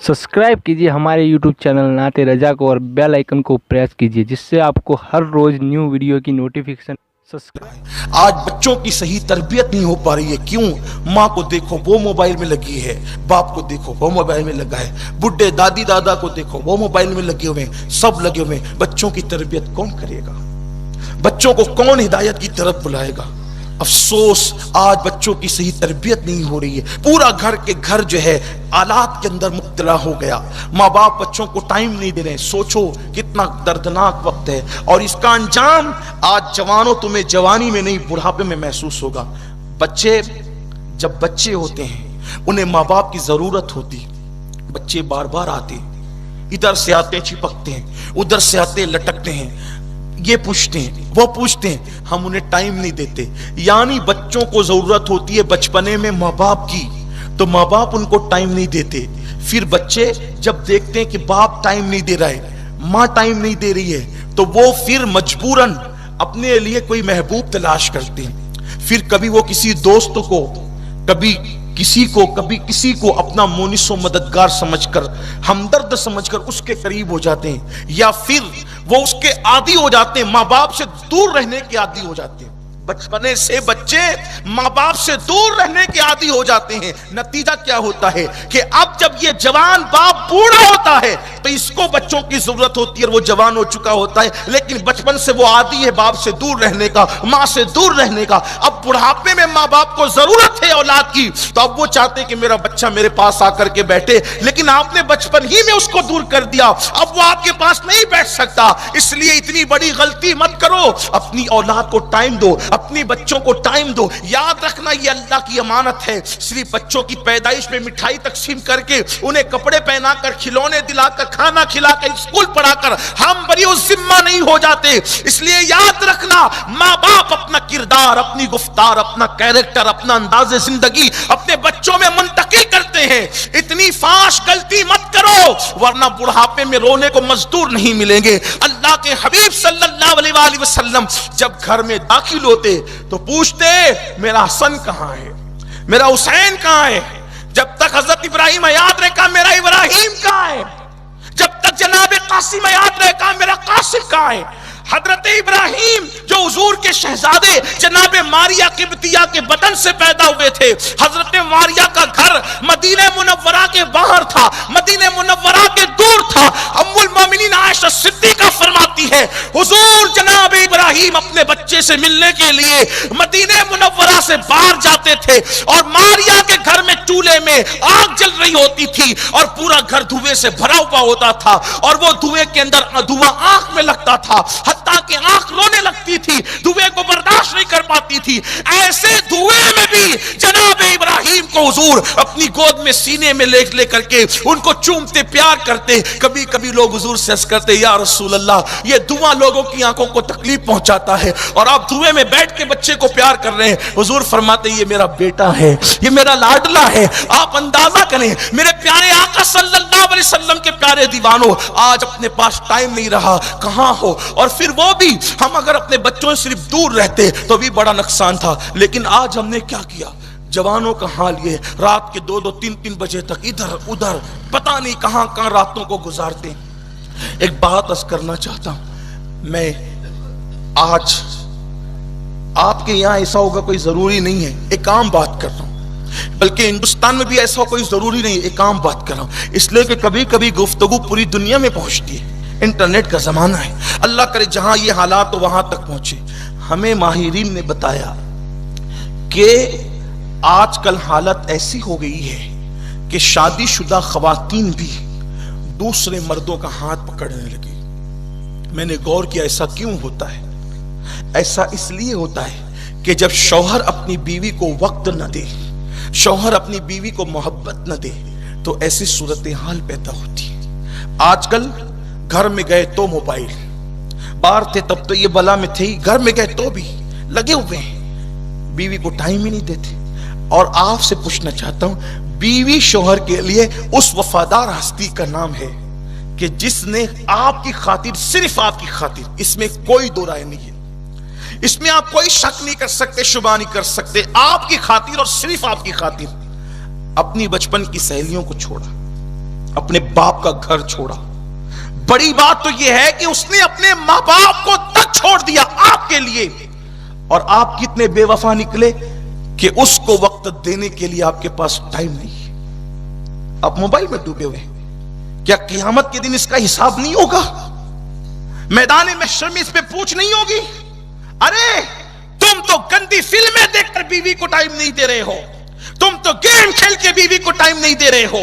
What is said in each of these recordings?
Subscribe कीजिए हमारे YouTube channel नाते रजा को और बेल आइकन को प्रेस कीजिए जिससे आपको हर रोज न्यू वीडियो की नोटिफिकेशन। आज बच्चों की सही तरबियत नहीं हो पा रही है। क्यों? माँ को देखो वो मोबाइल में लगी है, बाप को देखो वो मोबाइल में लगा है, बुढ़े दादी दादा को देखो वो मोबाइल में लगे हुए हैं, सब लगे हुए हैं। बच्चों की तरबियत कौन करेगा? बच्चों को कौन हिदायत की तरफ बुलाएगा? अफसोस, आज बच्चों की सही तरबियत नहीं हो रही है। पूरा घर के घर जो है आलात के अंदर मुब्तला हो गया। माँ बाप बच्चों को टाइम नहीं दे रहे। सोचो कितना दर्दनाक वक्त है और इसका अंजाम आज जवानों तुम्हें जवानी में नहीं बुढ़ापे में महसूस होगा। बच्चे जब बच्चे होते हैं उन्हें माँ बाप की जरूरत होती। बच्चे बार बार आते, इधर से आते चिपकते हैं, उधर से आते लटकते हैं, ये पूछते हैं वो पूछते हैं, हम उन्हें टाइम नहीं देते। यानी बच्चों को जरूरत होती है बचपने में माँ बाप की, तो माँ बाप उनको टाइम नहीं देते। फिर बच्चे जब देखते हैं कि बाप टाइम नहीं दे रहा है, माँ टाइम नहीं दे रही है, तो वो फिर मजबूरन अपने लिए कोई महबूब तलाश करते हैं। फिर कभी वो किसी दोस्त को, कभी किसी को अपना मोनिसो मददगार समझकर, हमदर्द समझकर उसके करीब हो जाते हैं, या फिर वो उसके आदी हो जाते हैं, माँ बाप से दूर रहने के आदी हो जाते हैं। बचपने से बच्चे माँ बाप से दूर रहने के आदी हो जाते हैं। नतीजा क्या होता है कि अब जब ये जवान बाप बूढ़ा होता है तो इसको बच्चों की जरूरत होती है, वो जवान हो चुका होता है, लेकिन बचपन से वो आदी है बाप से दूर रहने का, माँ से दूर रहने का। अब बुढ़ापे में माँ बाप को जरूरत है औलाद की, तो अब वो चाहते हैं कि मेरा बच्चा मेरे पास आकर के बैठे, लेकिन आपने बचपन ही में उसको दूर कर दिया, अब वो आपके पास नहीं बैठ सकता। इसलिए इतनी बड़ी गलती मत करो, अपनी औलाद को टाइम दो, अपनी बच्चों को टाइम दो। याद रखना ये अल्लाह की अमानत है। सिर्फ बच्चों की पैदाइश में मिठाई तकसीम करके, उन्हें कपड़े पहनाकर, खिलौने दिलाकर, खाना खिलाकर, स्कूल पढ़ाकर हम बड़ी जिम्मा नहीं हो जाते। इसलिए याद रखना, माँ बाप अपना किरदार, अपनी गुफ्तार, अपना कैरेक्टर, अपना अंदाज़े जिंदगी अपने बच्चों में मुंतकिल करते हैं। इतनी फाश गलती मत करो वरना बुढ़ापे में रोने को मजदूर नहीं मिलेंगे। अल्लाह के हबीब सल्लल्लाहु अलैहि वसल्लम जब घर में दाखिल होते तो पूछते, मेरा हसन कहां है, मेरा हुसैन कहां है? जब तक हजरत इब्राहिम याद रखा मेरा इब्राहिम कहां है, जब तक जनाब कासिम याद रखा मेरा कासिम कहां है। हजरत इब्राहिम जो हुजूर के शहजादे जनाब मारिया किब्तिया के बदन से पैदा हुए थे, हजरत मारिया का घर मदीने मुनव्वरा के बाहर था, मदीने मुनव्वरा के दूर था। उम्मुल मोमिनीन आयशा सिद्दीका फरमाती है, हुजूर जनाब इब्राहिम अपने बच्चे से मिलने के लिए मदीने मुनव्वरा से बाहर जाते थे और मारिया के घर में चूल्हे में आग जल रही होती थी और पूरा घर धुएं से भरा हुआ होता था और वो धुएं के अंदर धुआं आंख में लगता था, हत्ता कि आंख रोने लगती थी, धुएं को बर्दाश्त नहीं कर पाती थी। ऐसे धुएं में भी जनाब इब्राहिम को हुजूर अपनी गोद में सीने में ले करके उनको चूमते, प्यार करते। कभी कभी लोग हुजूर से अर्ज करते, या रसूल अल्लाह, ये धुआं लोगों की आंखों को तकलीफ पहुंचाता है और आप धुएं में बैठ के बच्चे को प्यार कर रहे हैं। हुजूर फरमाते, ये मेरा बेटा है, ये मेरा लाडला है। आप अंदाजा करें मेरे प्यारे आका सल्लल्लाहु अलैहि वसल्लम के प्यारे दीवानों, आज अपने पास टाइम नहीं रहा, कहां हो? और फिर वो भी हम अगर अपने बच्चों से सिर्फ दूर रहते तो भी बड़ा नुकसान था, लेकिन आज हमने क्या किया? जवानों का हाल ये, रात के 2-2, 3-3 बजे तक इधर उधर पता नहीं कहां कहां रातों को गुजारते। एक बात अर्ज करना चाहता हूं, मैं आज आपके यहां ऐसा होगा कोई जरूरी नहीं है, एक आम बात कर रहा हूं, बल्कि हिंदुस्तान में भी ऐसा कोई जरूरी नहीं है, एक आम बात कर रहा हूं, इसलिए कि कभी कभी गुफ्तगू पूरी दुनिया में पहुंचती है। इंटरनेट का जमाना है, अल्लाह करे जहां ये हालात तो वहां तक पहुंचे। हमें माहिरीन ने बताया कि आजकल हालत ऐसी हो गई है कि शादीशुदा खवातीन भी दूसरे मर्दों का हाथ पकड़ने लगी। मैंने गौर किया ऐसा क्यों होता है? ऐसा इसलिए होता है कि जब शौहर अपनी बीवी को वक्त न दे, शौहर अपनी बीवी को मोहब्बत न दे, तो ऐसी सूरत हाल पैदा होती है। आजकल घर में गए तो मोबाइल, बाहर थे तब तो ये बला में थे, घर में गए तो भी लगे हुए हैं, बीवी को टाइम ही नहीं देते। और आपसे पूछना चाहता हूं, बीवी शौहर के लिए उस वफादार हस्ती का नाम है कि जिसने आपकी खातिर, सिर्फ आपकी खातिर, इसमें कोई दो राय नहीं है, इसमें आप कोई शक नहीं कर सकते, शुबा नहीं कर सकते, आपकी खातिर और सिर्फ आपकी खातिर अपनी बचपन की सहेलियों को छोड़ा, اپنے باپ کا گھر چھوڑا. بڑی بات تو یہ ہے کہ اس نے اپنے ماں باپ کو تک چھوڑ دیا آپ کے لیے. اور آپ کتنے بے وفا نکلے کہ اس کو وقت دینے کے لیے آپ کے پاس ٹائم نہیں ہے. آپ موبائل میں ڈوبے ہوئے. کیا قیامت کے دن اس کا حساب نہیں ہوگا؟ میدان محشر میں اس پہ پوچھ نہیں ہوگی؟ ارے تم تو گندی فلمیں دیکھ کر بیوی کو ٹائم نہیں دے رہے ہو, تم تو گیم کھیل کے بیوی کو ٹائم نہیں دے رہے ہو,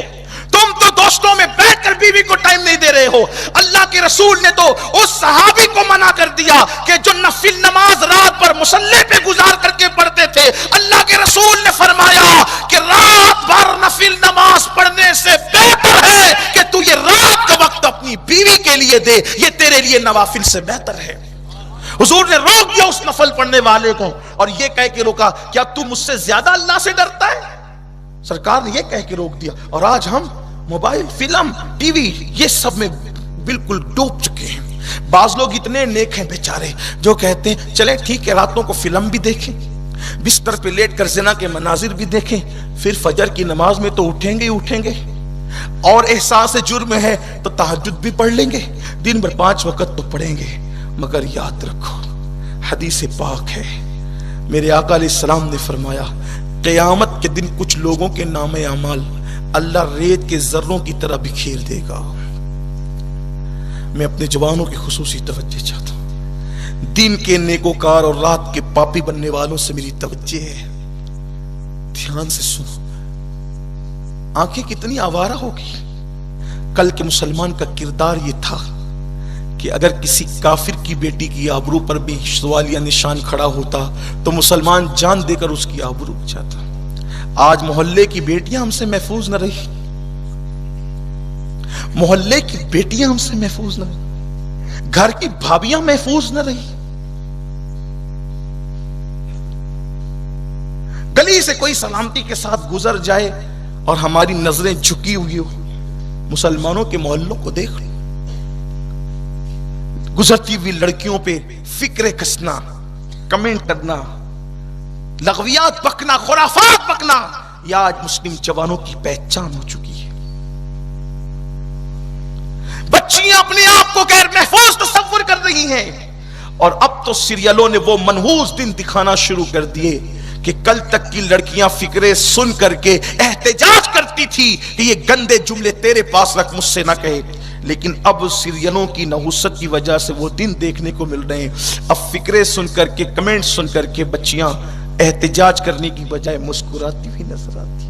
تم تو دوستوں میں بیٹھ کر بیوی کو ٹائم نہیں دے رہے ہو. اللہ کے رسول نے تو اس صحابی کو منع کر دیا کہ جو نفل نماز رات پر مصلی پہ گزار کر کے پڑھتے تھے. اللہ کے رسول نے فرمایا کہ رات بھر نفل نماز پڑھنے سے بہتر ہے کہ تو یہ رات کا وقت اپنی بیوی کے لیے دے, یہ تیرے لیے نوافل سے بہتر ہے. حضور نے روک دیا اس نفل پڑھنے والے کو اور یہ کہہ کے روکا, کیا تو مجھ سے زیادہ اللہ سے ڈرتا ہے؟ سرکار نے یہ کہہ کے روک دیا. اور آج ہم موبائل, فلم, ٹی وی یہ سب میں بالکل ڈوب چکے ہیں. بعض لوگ اتنے نیک ہیں بیچارے جو کہتے ہیں چلیں ٹھیک ہے راتوں کو فلم بھی دیکھیں, بستر پہ لیٹ کر زنا کے مناظر بھی دیکھیں, پھر فجر کی نماز میں تو اٹھیں گے ہی اٹھیں گے, اور احساس جرم ہے تو تہجد بھی پڑھ لیں گے, دن بھر 5 وقت تو پڑھیں گے. مگر یاد رکھو حدیث پاک ہے, میرے آقا علیہ السلام نے فرمایا قیامت کے دن کچھ لوگوں کے نام اعمال اللہ ریت کے ذروں کی طرح بکھیر دے گا. میں اپنے جوانوں کی خصوصی توجہ چاہتا ہوں. دن کے نیکوکار اور رات کے پاپی بننے والوں سے میری توجہ ہے, دھیان سے سنو. آنکھیں کتنی آوارہ ہوگی. کل کے مسلمان کا کردار یہ تھا کہ اگر کسی کافر کی بیٹی کی آبرو پر بھی سوالیہ نشان کھڑا ہوتا تو مسلمان جان دے کر اس کی آبرو بچاتا. آج محلے کی بیٹیاں ہم سے محفوظ نہ رہی, محلے کی بیٹیاں ہم سے محفوظ نہ رہی, گھر کی بھابیاں محفوظ نہ رہی. گلی سے کوئی سلامتی کے ساتھ گزر جائے اور ہماری نظریں جھکی ہوئی ہو, مسلمانوں کے محلوں کو دیکھ لو. گزرتی ہوئی لڑکیوں پہ فکر کسنا, کمنٹ کرنا, لغویات بکنا, خرافات بکنا, یہ آج مسلم جوانوں کی پہچان ہو چکی ہے. بچیاں اپنے آپ کو غیر محفوظ تصور کر رہی ہیں, اور اب تو سیریلوں نے وہ منحوس دن دکھانا شروع کر دیے کہ کل تک کی لڑکیاں فکرے سن کر کے احتجاج کرتی تھی کہ یہ گندے جملے تیرے پاس رکھ, مجھ سے نہ کہے. لیکن اب سیریلوں کی نحوست کی وجہ سے وہ دن دیکھنے کو مل رہے ہیں. اب فکرے سن کر کے, کمنٹ سن کر کے بچیاں احتجاج کرنے کی بجائے مسکراتی ہوئی نظر آتی.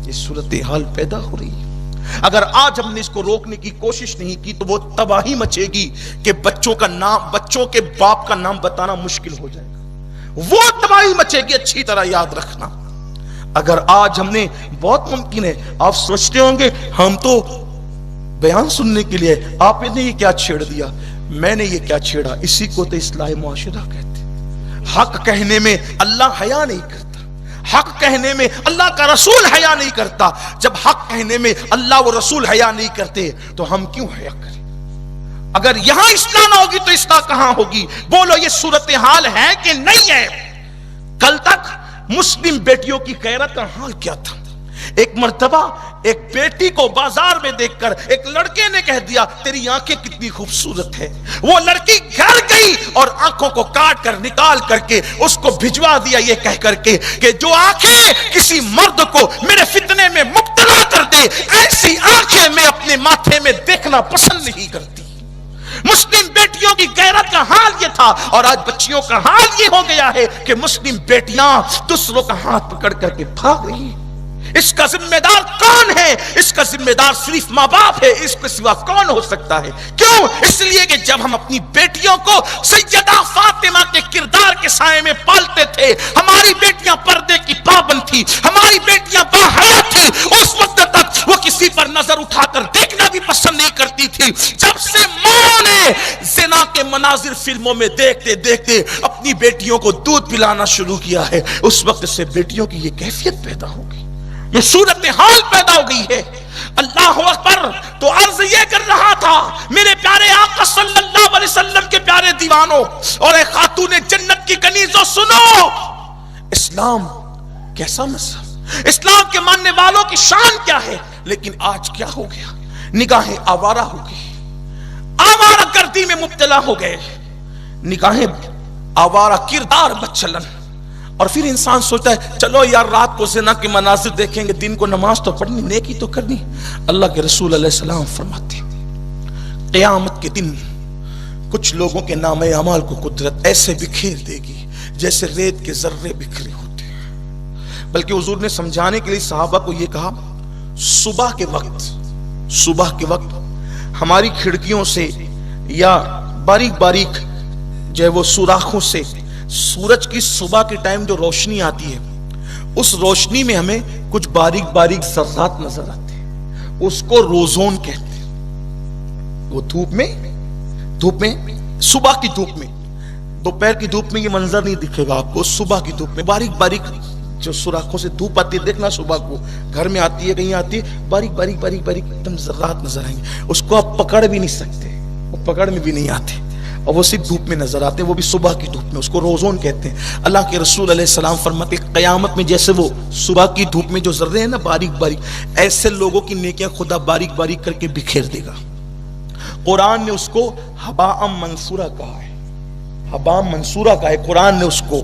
یہ صورتحال پیدا ہو رہی ہے. اگر آج ہم نے اس کو روکنے کی کوشش نہیں کی تو وہ تباہی مچے گی کہ بچوں کے باپ کا نام بتانا مشکل ہو جائے گا. وہ تباہی مچے گی, اچھی طرح یاد رکھنا. اگر آج ہم نے, بہت ممکن ہے آپ سوچتے ہوں گے ہم تو بیان سننے کے لیے, آپ نے یہ کیا چھیڑ دیا, میں نے یہ کیا چھیڑا. اسی کو تو اصلاح معاشرہ کہتے ہیں. حق کہنے میں اللہ حیا نہیں کرتا, حق کہنے میں اللہ کا رسول حیا نہیں کرتا. جب حق کہنے میں اللہ و رسول حیا نہیں کرتے تو ہم کیوں حیا کریں. اگر یہاں اصلاح نہ ہوگی تو اصلاح کہاں ہوگی؟ بولو یہ صورتحال ہے کہ نہیں ہے؟ کل تک مسلم بیٹیوں کی غیرت کا حال کیا تھا. ایک مرتبہ ایک بیٹی کو بازار میں دیکھ کر ایک لڑکے نے کہہ دیا تیری آنکھیں کتنی خوبصورت ہے. وہ لڑکی گھر گئی اور آنکھوں کو کاٹ کر نکال کر کے اس کو بھجوا دیا یہ کہہ کر کے کہ جو آنکھیں کسی مرد کو میرے فتنے میں مبتلا کر دے, ایسی آنکھیں میں اپنے ماتھے میں دیکھنا پسند نہیں کرتی. مسلم بیٹیوں کی غیرت کا حال یہ تھا, اور آج بچیوں کا حال یہ ہو گیا ہے کہ مسلم بیٹیاں دوسروں کا ہاتھ پکڑ کر کے بھاگ رہی ہیں. اس کا ذمہ دار کون ہے؟ اس کا ذمہ دار صرف ماں باپ ہے. اس کے سوا کون ہو سکتا ہے؟ کیوں؟ اس لیے کہ جب ہم اپنی بیٹیوں کو سیدہ فاطمہ کے کردار کے سائے میں پالتے تھے, ہماری بیٹیاں پردے کی پابند تھی, ہماری بیٹیاں باحیا تھی, اس وقت تک وہ کسی پر نظر اٹھا کر دیکھنا بھی پسند نہیں کرتی تھی. جب سے ماں نے زنا کے مناظر فلموں میں دیکھتے دیکھتے اپنی بیٹیوں کو دودھ پلانا شروع کیا ہے, اس وقت سے بیٹیوں کی یہ کیفیت پیدا ہو گئی, یہ صورتحال پیدا ہو گئی ہے. اللہ اکبر. تو عرض یہ کر رہا تھا میرے پیارے آقا صلی اللہ علیہ وسلم کے پیارے دیوانوں اور اے خاتون جنت کی کنیزوں, سنو اسلام کیسا مذہب, اسلام کے ماننے والوں کی شان کیا ہے. لیکن آج کیا ہو گیا؟ निगाहें आवारा हो गई, आवारा गर्दी में मुब्तला हो गए, निगाहें आवारा किरदार बदचलन। और फिर इंसान सोचता है चलो यार रात को ज़िना के मनाजिर देखेंगे, दिन को नमाज तो पढ़नी, नेकी तो करनी। अल्लाह के रसूल अलैहि सलाम फरमाते हैं क़यामत के दिन कुछ लोगों के नामे अमाल को कुदरत ऐसे बिखेर देगी जैसे रेत के जर्रे बिखरे होते हैं। बल्कि हुजूर ने समझाने के लिए सहाबा को यह कहा, सुबह के वक्त हमारी खिड़कियों से या बारीक बारीक जो है वो सुराखों से सूरज की सुबह के टाइम जो रोशनी आती है, उस रोशनी में हमें कुछ बारीक बारीक ज़र्रात नजर आते हैं, उसको रोज़ोन कहते हैं। वो धूप में सुबह की धूप में, दोपहर की धूप में ये मंजर नहीं दिखेगा आपको, सुबह की धूप में बारीक बारीक जो सुराखों से धूप आती है, देखना सुबह को घर में आती है, कहीं आती है, बारीक बारीक एकदम ज़र्रात नजर आएंगे। उसको आप पकड़ भी नहीं सकते, वो पकड़ में भी नहीं आते, और वो सिर्फ धूप में नजर आते हैं, वो भी सुबह की धूप में। उसको रोज़ोन कहते हैं। अल्लाह के रसूल अलैहि सलाम फरमाते क़यामत में जैसे वो सुबह की धूप में जो ज़र्रे हैं ना बारीक बारीक, ऐसे लोगों की नेकियां खुदा बारीक बारीक करके बिखेर देगा। कुरान ने उसको हबाअम मंसूरा कहा है, हबाअम मंसूरा कहा है कुरान ने उसको।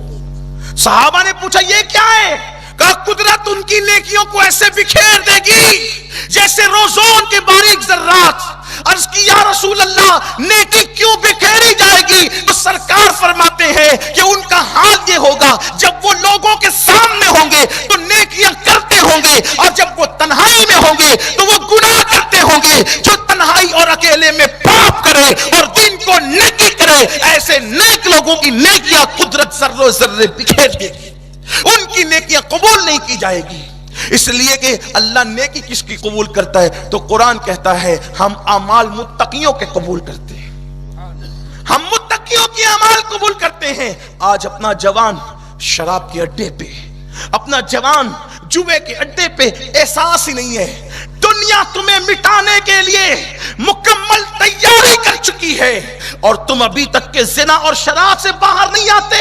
सहाबा ने पूछा ये क्या है? कहा कुदरत उनकी नेकियों को ऐसे बिखेर देगी जैसे रोज़ोन के बारीक ज़र्रात। अर्ज़ की या रसूल अल्लाह नेकी क्यों बिखेरी जाएगी? तो सरकार फरमाते हैं कि उनका हाल ये होगा जब वो लोगों के सामने होंगे तो नेकियां करते होंगे, और जब वो तन्हाई में होंगे तो वो गुनाह करते होंगे। जो तन्हाई और अकेले में पाप करे और दिन को नेकी करे, ऐसे नेक लोगों की नेकियां कुदरत जर्रो जर्रे बिखेर देगी, उनकी नेकियां कबूल नहीं की जाएगी। इसलिए कि अल्लाह नेकी किसकी कबूल करता है? तो कुरान कहता है हम अमाल मुत्तकियों के कबूल करते हैं, हम मुत्तकियों के अमाल कबूल करते हैं। आज अपना जवान शराब के अड्डे पे, अपना जवान जुए के अड्डे पे एहसास ही नहीं है। दुनिया तुम्हें मिटाने के लिए मुकम्मल तैयारी कर चुकी है, और तुम अभी तक के ज़िना और शराब से बाहर नहीं आते,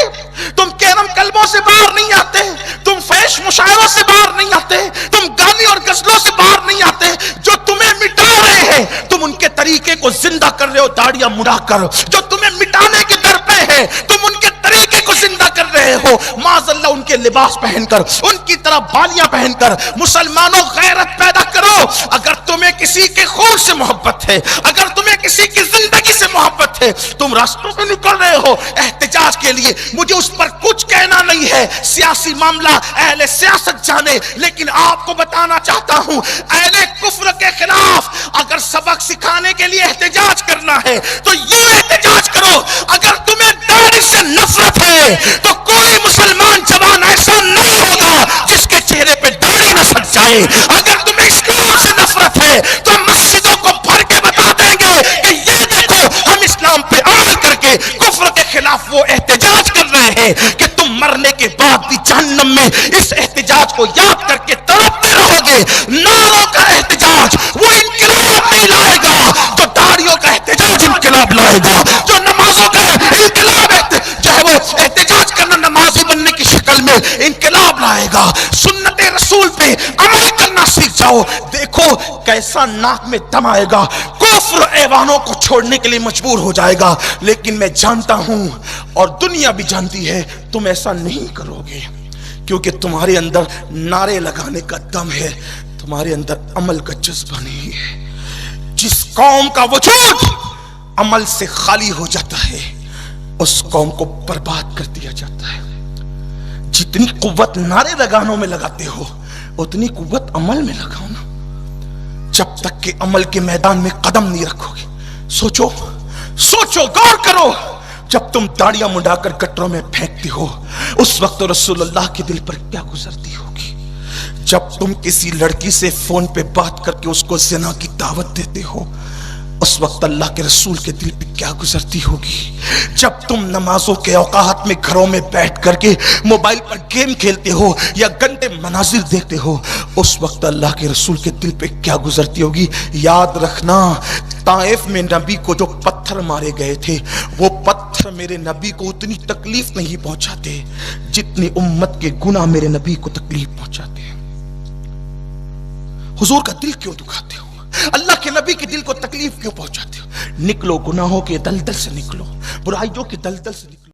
तुम कैरम कल्बों से बाहर नहीं आते, तुम फैश मुशायरों से बाहर नहीं आते, तुम गाने और गजलों से बाहर नहीं आते। जो तुम्हें मिटा रहे हैं तुम उनके तरीके को जिंदा कर रहे हो, दाढ़ियां मुड़ाकर। जो तुम्हें मिटाने के दर पे है तुम उनके तरीके को जिंदा कर रहे हो, माज़अल्लाह उनके लिबास पहनकर, उनकी तरह बालियां पहनकर। मुसलमानों गैरत पैदा करो। अगर तुम्हें किसी के खून से मोहब्बत है, अगर तुम्हें किसी की जिंदगी से मोहब्बत है, तुम रास्तों पे निकल रहे हो एहतिजाज के लिए, मुझे उस पर कुछ कहना नहीं है, सियासी मामला अहले सियासत जाने। लेकिन आपको बताना चाहता हूं अहले कुफ्र के खिलाफ अगर सबक सिखाने के लिए एहतिजाज करना है तो यूं एहतिजाज करो। अगर तुम्हें दाढ़ी से नफरत है तो कोई मुसलमान जवान ऐसा नहीं होगा जिसके चेहरे पे दाढ़ी न सज जाए। अगर तुम्हें इस्लाम से नफरत है तो मस्जिदों को भर के बता देंगे कि ये देखो हम इस्लाम पे अमल करके कुफ्र के खिलाफ वो एहतिजाज कर रहे हैं कि तुम मरने के बाद भी जहन्नम में इस एहतिजाज को याद करके तड़पते रहोगे। नारों का एहतिजाज वो इनकलाब नहीं लाएगा, जो दाढ़ियों का एहतिजाज इनकलाब लाएगा, जो नमाजों का इनकलाब जो है वो एहतिजाज करना नमाजी बनने की शक्ल में इनकलाब लाएगा। सुन्नत रसूल पे अमल करना सीख जाओ, देखो कैसा नाक में दम आएगा, कुफ्र ऐवानों को छोड़ने के लिए मजबूर हो जाएगा। लेकिन मैं जानता हूं और दुनिया भी जानती है तुम ऐसा नहीं करोगे, क्योंकि तुम्हारे अंदर नारे लगाने का दम है, तुम्हारे अंदर अमल का जज्बा नहीं है। जिस कौम का वजूद अमल से खाली हो जाता है उस कौम को बर्बाद कर दिया जाता है। जितनी कुव्वत नारे लगानों में लगाते हो उतनी कुव्वत अमल में लगाओ ना। जब तक कि अमल के मैदान में कदम नहीं रखोगे, सोचो सोचो, गौर करो। जब तुम दाढ़ियां मुंडाकर गटरों में फेंकते हो उस वक्त रसूलुल्लाह के दिल पर क्या गुजरती होगी। जब तुम किसी लड़की से फोन पे बात करके उसको ज़िना की दावत देते हो उस वक्त अल्लाह के रसूल के दिल पे क्या गुजरती होगी। जब तुम नमाजों के औकात में घरों में बैठ करके मोबाइल पर गेम खेलते हो या गंदे मनाजिर देखते हो उस वक्त अल्लाह के रसूल के दिल पे क्या गुजरती होगी। याद रखना, ताइफ में नबी को जो पत्थर मारे गए थे वो पत्थर मेरे नबी को उतनी तकलीफ नहीं पहुंचाते जितनी उम्मत के गुनाह मेरे नबी को तकलीफ पहुंचाते हैं। हुजूर का दिल क्यों दुखाते हो? अल्लाह के नबी نبی کے دل کو تکلیف کیوں پہنچاتے ہو؟ نکلو گناہوں کے دلدل سے، نکلو برائیوں کے دلدل سے نکلو.